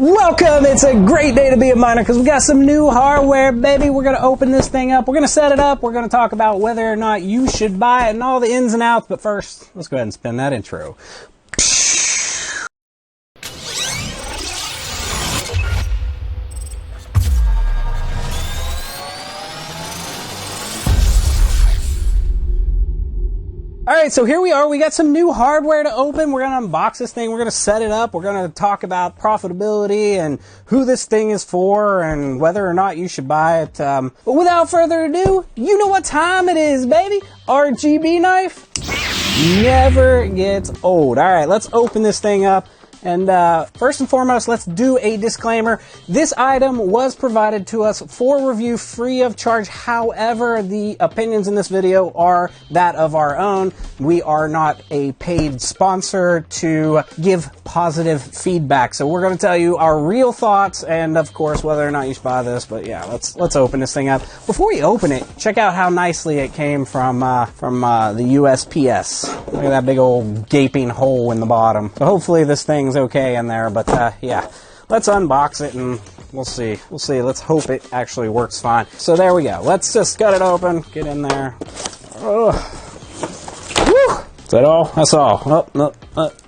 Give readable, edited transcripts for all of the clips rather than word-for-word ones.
Welcome! It's a great day to be a miner because we got some new hardware, baby. We're going to open this thing up. We're going to set it up. We're going to talk about whether or not you should buy it and all the ins and outs. But first, let's go ahead and spin that intro. Alright, so here we are. We got some new hardware to open. We're going to unbox this thing. We're going to set it up. We're going to talk about profitability and who this thing is for and whether or not you should buy it. But without further ado, you know what time it is, baby. RGB knife never gets old. Alright, let's open this thing up. And first and foremost, let's do a disclaimer. This item was provided to us for review free of charge. However, the opinions in this video are that of our own. We are not a paid sponsor to give positive feedback. So we're going to tell you our real thoughts and, of course, whether or not you should buy this. But yeah, let's open this thing up. Before we open it, check out how nicely it came from the USPS. Look at that big old gaping hole in the bottom. So hopefully this thing's okay in there, but yeah, let's unbox it and we'll see. Let's hope it actually works fine. So there we go. Let's just cut it open, get in there. Woo! Is that all? That's all.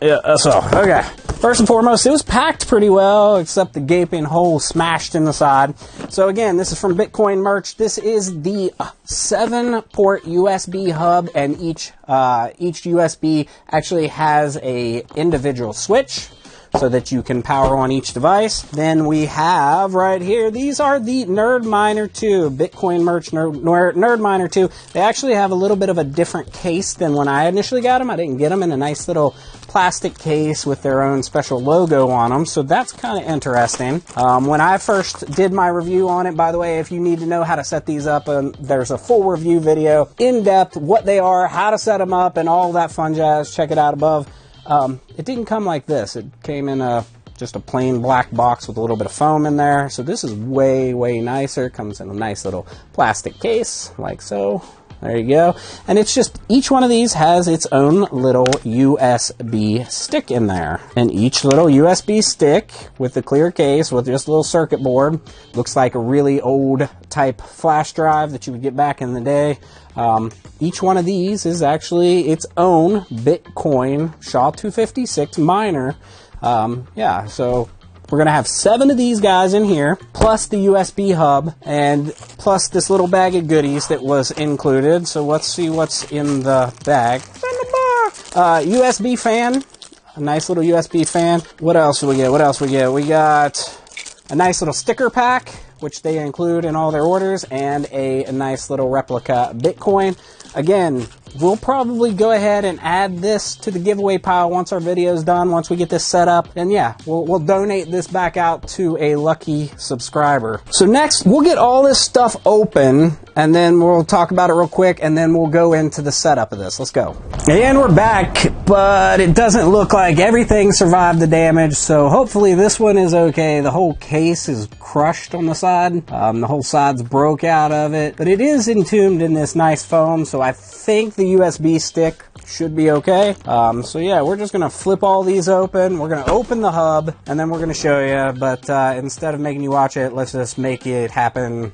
Yeah, that's all. Okay. First and foremost, it was packed pretty well, except the gaping hole smashed in the side. So again, this is from Bitcoin Merch. This is the 7-port USB hub, and each USB actually has a individual switch, so that you can power on each device. Then we have right here, these are the NerdMiner 2, Bitcoin Merch NerdMiner 2. They actually have a little bit of a different case than when I initially got them. I didn't get them in a nice little plastic case with their own special logo on them, so that's kind of interesting. When I first did my review on it, by the way, if you need to know how to set these up, there's a full review video, in depth, what they are, how to set them up, and all that fun jazz. Check it out above. It didn't come like this. It came in just a plain black box with a little bit of foam in there. So this is way, way nicer. It comes in a nice little plastic case, like so. There you go. And it's just, each one of these has its own little USB stick in there. And each little USB stick with the clear case with just a little circuit board. Looks like a really old type flash drive that you would get back in the day. Each one of these is actually its own Bitcoin SHA-256 miner. Yeah, so we're going to have 7 of these guys in here, plus the USB hub, and plus this little bag of goodies that was included. So let's see what's in the bag. It's in the box. USB fan, a nice little USB fan. What else do we get? We got a nice little sticker pack, which they include in all their orders, and a nice little replica Bitcoin. Again, we'll probably go ahead and add this to the giveaway pile once our video is done, once we get this set up. And yeah, we'll donate this back out to a lucky subscriber. So next, we'll get all this stuff open, and then we'll talk about it real quick, and then we'll go into the setup of this. Let's go. And we're back, but it doesn't look like everything survived the damage, so hopefully this one is okay. The whole case is crushed on the side. The whole side's broke out of it, but it is entombed in this nice foam, so I think the USB stick should be okay. So yeah, we're just gonna flip all these open. We're gonna open the hub, and then we're gonna show you, but instead of making you watch it, let's just make it happen.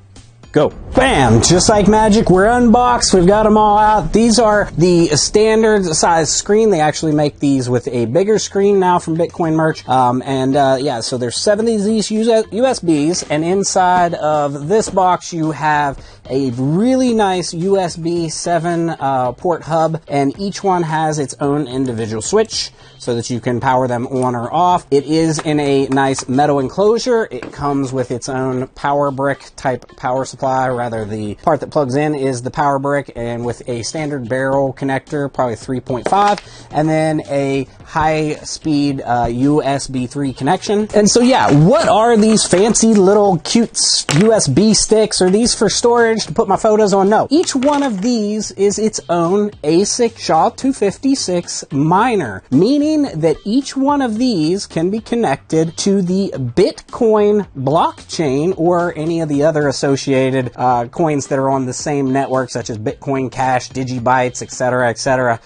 Go. Bam! Just like magic, we're unboxed. We've got them all out. These are the standard size screen. They actually make these with a bigger screen now from Bitcoin Merch. Yeah, so there's 7 of these USBs, and inside of this box you have a really nice USB 7 port hub, and each one has its own individual switch so that you can power them on or off. It is in a nice metal enclosure. It comes with its own power brick type power supply. Rather, the part that plugs in is the power brick, and with a standard barrel connector, probably 3.5, and then a high-speed USB 3 connection. And so yeah, what are these fancy little cute USB sticks? Are these for storage? storage to put my photos on. No. Each one of these is its own ASIC SHA-256 miner, meaning that each one of these can be connected to the Bitcoin blockchain or any of the other associated coins that are on the same network, such as Bitcoin Cash, Digibytes, etc., etc.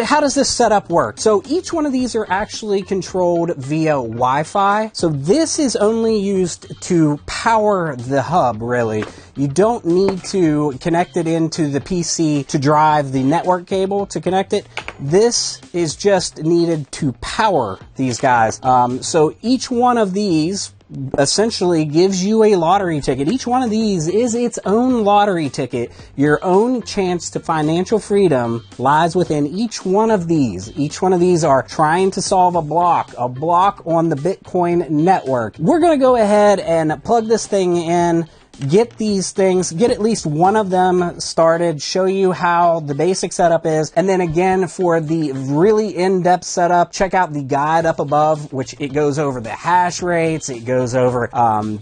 How does this setup work? So each one of these are actually controlled via Wi-Fi. So this is only used to power the hub, really. You don't need to connect it into the PC to drive the network cable to connect it. This is just needed to power these guys. So each one of these essentially gives you a lottery ticket. Each one of these is its own lottery ticket. Your own chance to financial freedom lies within each one of these. Each one of these are trying to solve a block on the Bitcoin network. We're going to go ahead and plug this thing in, get these things, get at least one of them started, show you how the basic setup is, and then again for the really in-depth setup, check out the guide up above, which it goes over the hash rates, it goes over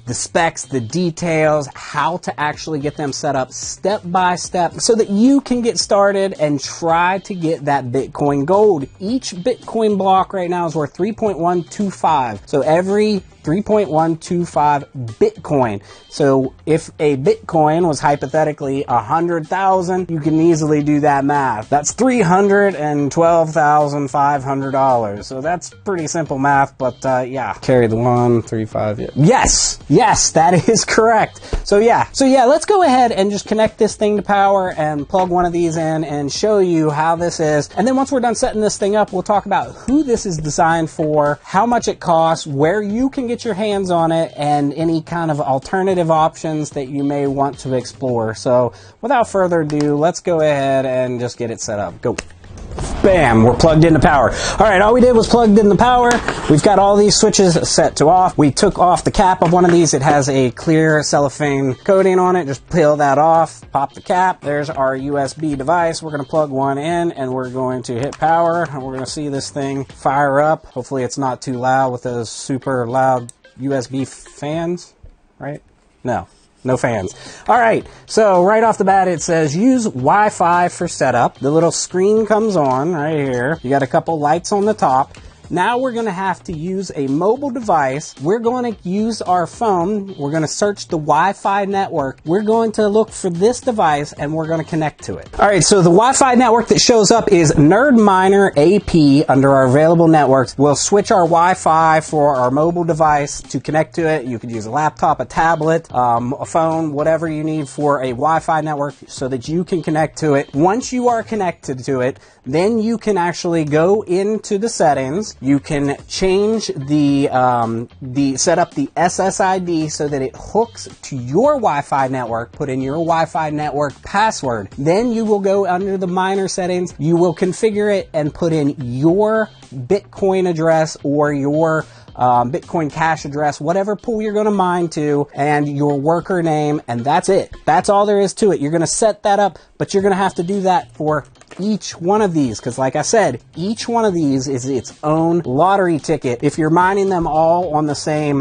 the specs, the details, how to actually get them set up step by step so that you can get started and try to get that Bitcoin gold. Each Bitcoin block right now is worth 3.125. So every 3.125 Bitcoin. So if a Bitcoin was hypothetically 100,000, you can easily do that math. That's $312,500. So that's pretty simple math, but yeah. Carry the 135. Yes, that is correct. So yeah, let's go ahead and just connect this thing to power and plug one of these in and show you how this is. And then once we're done setting this thing up, we'll talk about who this is designed for, how much it costs, where you can get your hands on it, and any kind of alternative options that you may want to explore. So without further ado, let's go ahead and just get it set up. Go. Bam, we're plugged into power. All right, all we did was plugged in the power. We've got all these switches set to off. We took off the cap of one of these. It has a clear cellophane coating on it. Just peel that off, pop the cap. There's our USB device. We're going to plug one in, and we're going to hit power, and we're going to see this thing fire up. Hopefully it's not too loud with those super loud USB fans, right? No fans. All right, so right off the bat, it says use Wi-Fi for setup. The little screen comes on right here. You got a couple lights on the top. Now we're going to have to use a mobile device. We're going to use our phone. We're going to search the Wi-Fi network. We're going to look for this device, and we're going to connect to it. All right, so the Wi-Fi network that shows up is NerdMiner AP under our available networks. We'll switch our Wi-Fi for our mobile device to connect to it. You could use a laptop, a tablet, a phone, whatever you need for a Wi-Fi network so that you can connect to it. Once you are connected to it, then you can actually go into the settings. You can change the set up the SSID so that it hooks to your Wi-Fi network. Put in your Wi-Fi network password. Then you will go under the miner settings. You will configure it and put in your Bitcoin address or your Bitcoin Cash address, whatever pool you're going to mine to, and your worker name, and that's it. That's all there is to it. You're going to set that up, but you're going to have to do that for each one of these, because like I said, each one of these is its own lottery ticket. If you're mining them all on the same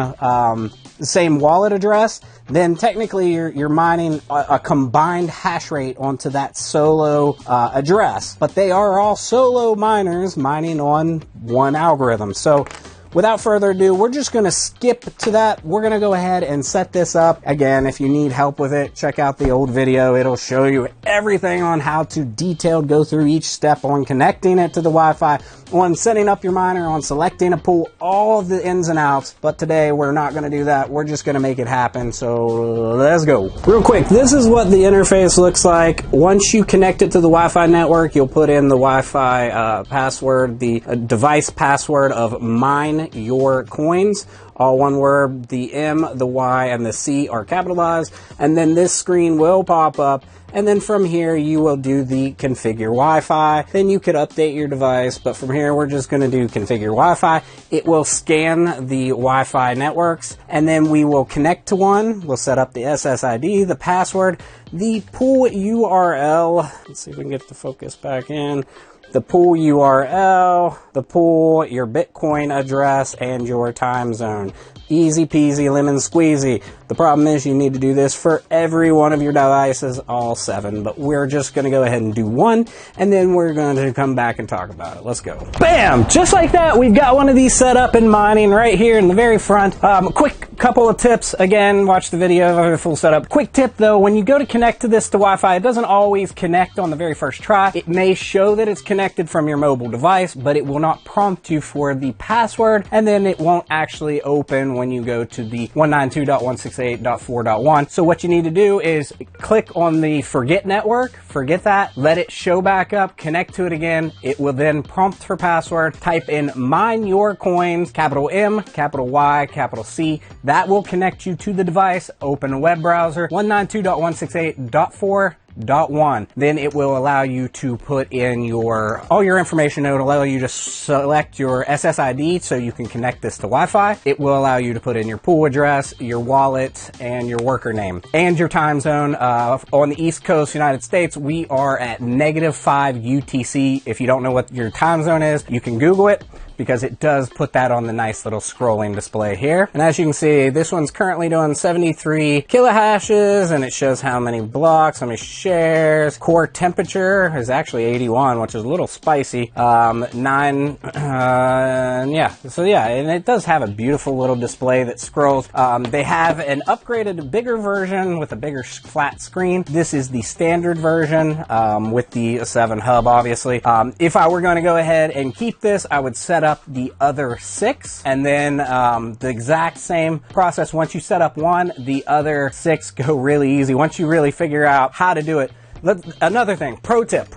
wallet address, then technically you're mining a combined hash rate onto that solo address. But they are all solo miners mining on one algorithm. So without further ado, we're just going to skip to that. We're going to go ahead and set this up. Again, if you need help with it, check out the old video. It'll show you everything on how to detailed go through each step on connecting it to the Wi-Fi, on setting up your miner, on selecting a pool, all of the ins and outs. But today, we're not going to do that. We're just going to make it happen. So let's go. Real quick, this is what the interface looks like. Once you connect it to the Wi-Fi network, you'll put in the Wi-Fi password, the device password of mine your coins, all one word. The M, the Y, and the C are capitalized, and then this screen will pop up, and then from here you will do the configure Wi-Fi. Then you could update your device, but from here we're just going to do configure Wi-Fi. It will scan the Wi-Fi networks, and then we will connect to one. We'll set up the SSID, the password, the pool URL. Let's see if we can get the focus back in. the pool URL, the pool, your Bitcoin address, and your time zone. Easy peasy lemon squeezy. The problem is you need to do this for every one of your devices, all 7, but we're just going to go ahead and do 1, and then we're going to come back and talk about it. Let's go. Bam! Just like that, we've got one of these set up in mining right here in the very front. Quick couple of tips. Again, watch the video of the full setup. Quick tip though, when you go to connect to this to Wi-Fi, it doesn't always connect on the very first try. It may show that it's connected from your mobile device, but it will not prompt you for the password, and then it won't actually open when you go to the 192.168.4.1. So what you need to do is click on the forget network, forget that, let it show back up, connect to it again. It will then prompt for password. Type in mine your coins, capital M, capital Y, capital C. That will connect you to the device. Open a web browser, 192.168.4.1. Then it will allow you to put in all your information. It will allow you to select your SSID so you can connect this to Wi-Fi. It will allow you to put in your pool address, your wallet, and your worker name, and your time zone. On the East Coast, United States, we are at -5 UTC. If you don't know what your time zone is, you can Google it, because it does put that on the nice little scrolling display here. And as you can see, this one's currently doing 73 kilohashes, and it shows how many blocks, how many shares. Core temperature is actually 81, which is a little spicy. Yeah. So yeah, and it does have a beautiful little display that scrolls. They have an upgraded, bigger version with a bigger flat screen. This is the standard version with the 7 hub, obviously. If I were going to go ahead and keep this, I would set up the other 6, and then the exact same process. Once you set up 1, the other 6 go really easy once you really figure out how to do it. Another thing, pro tip,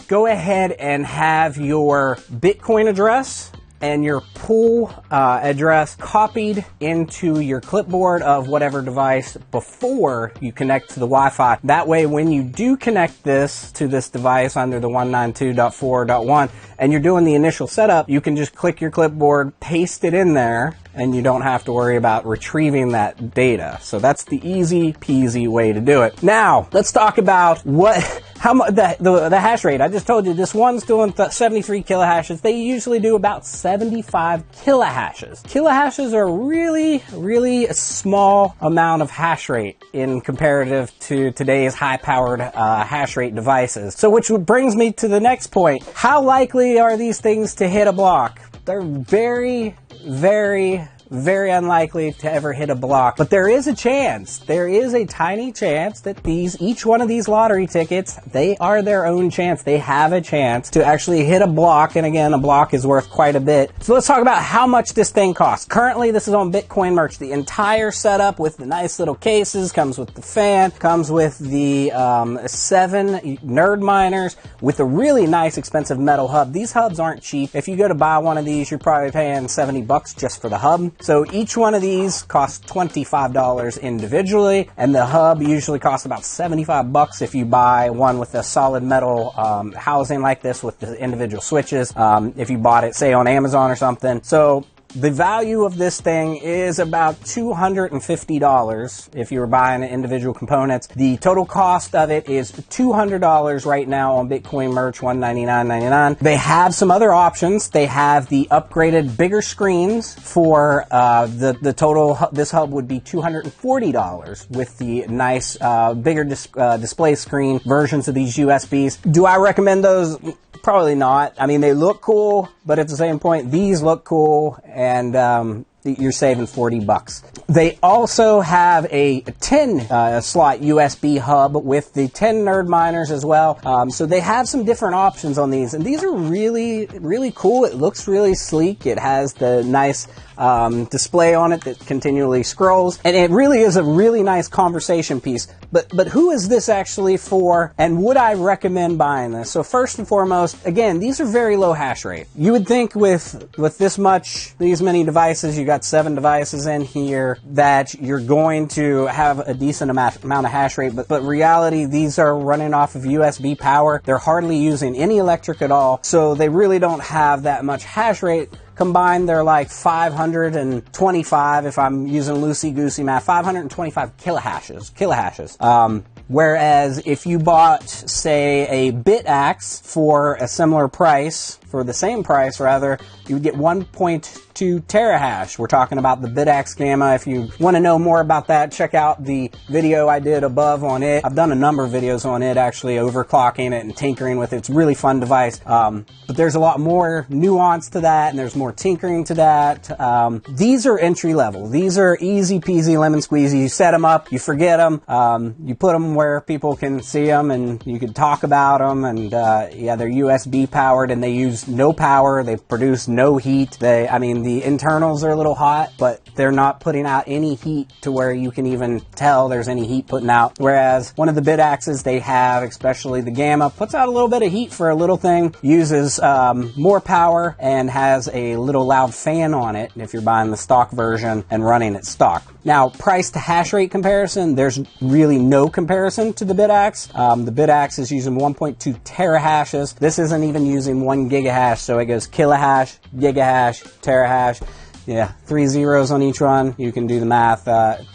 go ahead and have your Bitcoin address and your pool address copied into your clipboard of whatever device before you connect to the Wi-Fi. That way, when you do connect this to this device under the 192.4.1 and you're doing the initial setup, you can just click your clipboard, paste it in there, and you don't have to worry about retrieving that data. So that's the easy peasy way to do it. Now, let's talk about how much the hash rate. I just told you this one's doing 73 kilohashes. They usually do about 75 kilohashes. Kilohashes are really, really a small amount of hash rate in comparative to today's high-powered hash rate devices. So which brings me to the next point. How likely are these things to hit a block? They're very, very, very unlikely to ever hit a block, but there is a chance. There is a tiny chance that each one of these lottery tickets, they are their own chance. They have a chance to actually hit a block, and again, a block is worth quite a bit. So let's talk about how much this thing costs. Currently, this is on Bitcoin Merch. The entire setup with the nice little cases, comes with the fan, comes with the 7 NerdMiners, with a really nice expensive metal hub. These hubs aren't cheap. If you go to buy one of these, you're probably paying $70 just for the hub. So each one of these costs $25 individually, and the hub usually costs about $75 if you buy one with a solid metal housing like this with the individual switches. If you bought it, say, on Amazon or something. So the value of this thing is about $250 if you were buying individual components. The total cost of it is $200 right now on Bitcoin Merch, $199.99. They have some other options. They have the upgraded bigger screens for the total. This hub would be $240 with the nice bigger display screen versions of these USBs. Do I recommend those? Probably not. I mean, they look cool, but at the same point, these look cool, and you're saving $40. They also have a 10 slot USB hub with the 10 NerdMiners as well. So they have some different options on these, and these are really, really cool. It looks really sleek. It has the nice display on it that continually scrolls, and it really is a really nice conversation piece. But who is this actually for, and would I recommend buying this? So first and foremost, again, these are very low hash rate. You would think with these many devices, you got 7 devices in here, that you're going to have a decent amount of hash rate, but reality, these are running off of USB power. They're hardly using any electric at all, so they really don't have that much hash rate. Combined, they're like 525, if I'm using loosey-goosey math, 525 kilohashes. Whereas if you bought, say, a Bitaxe for a similar price, for the same price rather, you would get 1.2 terahash. We're talking about the Bitaxe Gamma. If you want to know more about that, check out the video I did above on it. I've done a number of videos on it, actually overclocking it and tinkering with it. It's a really fun device. But there's a lot more nuance to that, and there's more tinkering to that. These are entry level. These are easy peasy lemon squeezy. You set them up, you forget them, you put them where people can see them, and you can talk about them. And yeah, they're USB powered, and they use no power. They produce no heat. I mean, the internals are a little hot, but they're not putting out any heat to where you can even tell there's any heat putting out. Whereas one of the Bitaxes they have, especially the Gamma, puts out a little bit of heat for a little thing, uses more power, and has a little loud fan on it if you're buying the stock version and running it stock. Now, price to hash rate comparison, there's really no comparison to the Bitaxe. The Bitaxe is using 1.2 terahashes. This isn't even using 1 gigahash, so it goes kilohash, gigahash, terahash. Yeah, 3 zeros on each one. You can do the math.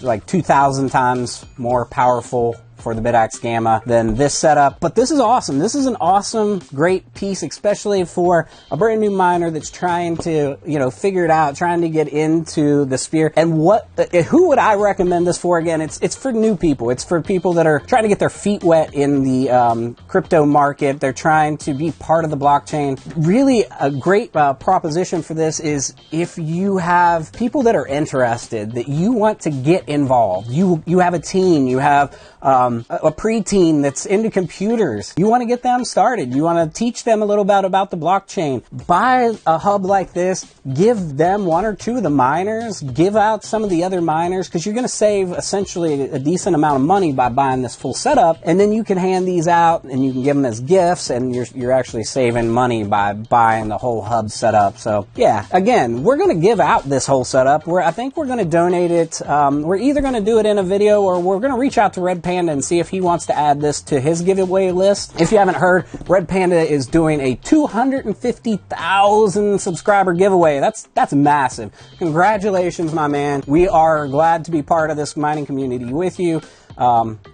Like 2,000 times more powerful for the Bitaxe Gamma than this setup. But this is awesome. This is an awesome, great piece, especially for a brand new miner that's trying to, you know, figure it out, trying to get into the sphere. And who would I recommend this for? Again, it's for new people. It's for people that are trying to get their feet wet in the crypto market. They're trying to be part of the blockchain. Really, a great proposition for this is if you have people that are interested, that you want to get involved. You have a team. You have a pre-teen that's into computers. You want to get them started. You want to teach them a little bit about the blockchain. Buy a hub like this. Give them 1 or 2 of the miners. Give out some of the other miners, because you're going to save essentially a decent amount of money by buying this full setup. And then you can hand these out and you can give them as gifts, and you're actually saving money by buying the whole hub setup. So yeah, again, we're going to give out this whole setup. I think we're going to donate it. We're either going to do it in a video, or we're going to reach out to Red Panda and see if he wants to add this to his giveaway list. If you haven't heard, Red Panda is doing a 250,000 subscriber giveaway. That's massive. Congratulations, my man. We are glad to be part of this mining community with you.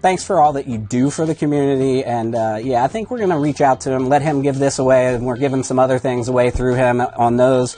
Thanks for all that you do for the community. And yeah, I think we're going to reach out to him, let him give this away, and we're giving some other things away through him on those.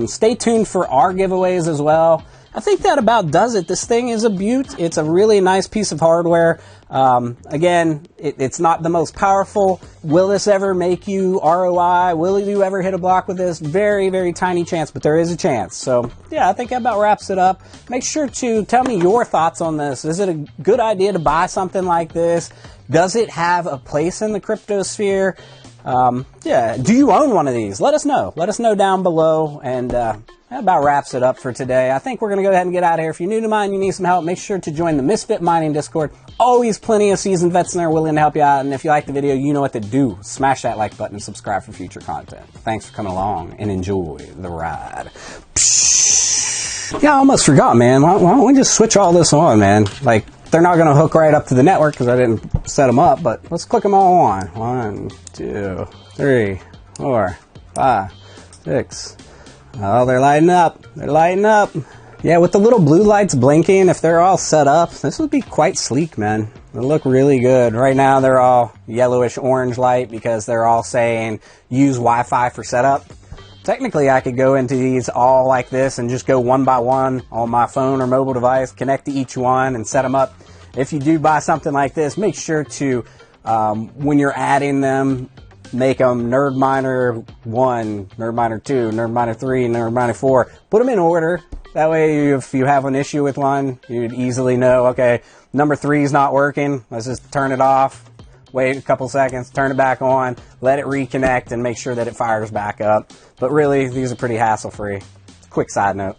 Stay tuned for our giveaways as well. I think that about does it. This thing is a beaut. It's a really nice piece of hardware. Again, it's not the most powerful. Will this ever make you ROI? Will you ever hit a block with this? Very, very tiny chance, but there is a chance. So yeah, I think that about wraps it up. Make sure to tell me your thoughts on this. Is it a good idea to buy something like this? Does it have a place in the crypto sphere? Yeah, do you own one of these? Let us know. Let us know down below. And that about wraps it up for today. I think we're going to go ahead and get out of here. If you're new to mine, you need some help, make sure to join the Misfit Mining Discord. Always plenty of seasoned vets in there willing to help you out. And if you like the video, you know what to do. Smash that like button and subscribe for future content. Thanks for coming along and enjoy the ride. Yeah, I almost forgot, man. Why don't we just switch all this on, man? Like, they're not going to hook right up to the network because I didn't set them up, but let's click them all on. 1, 2, 3, 4, 5, 6. Oh, they're lighting up. They're lighting up. Yeah, with the little blue lights blinking, if they're all set up, this would be quite sleek, man. They look really good. Right now, they're all yellowish orange light because they're all saying use Wi-Fi for setup. Technically, I could go into these all like this and just go one by one on my phone or mobile device, connect to each one and set them up. If you do buy something like this, make sure to, when you're adding them, make them NerdMiner 1, NerdMiner 2, NerdMiner 3, NerdMiner 4. Put them in order. That way, if you have an issue with one, you'd easily know, okay, number 3 is not working. Let's just turn it off. Wait a couple seconds, turn it back on, let it reconnect, and make sure that it fires back up. But really, these are pretty hassle-free. Quick side note.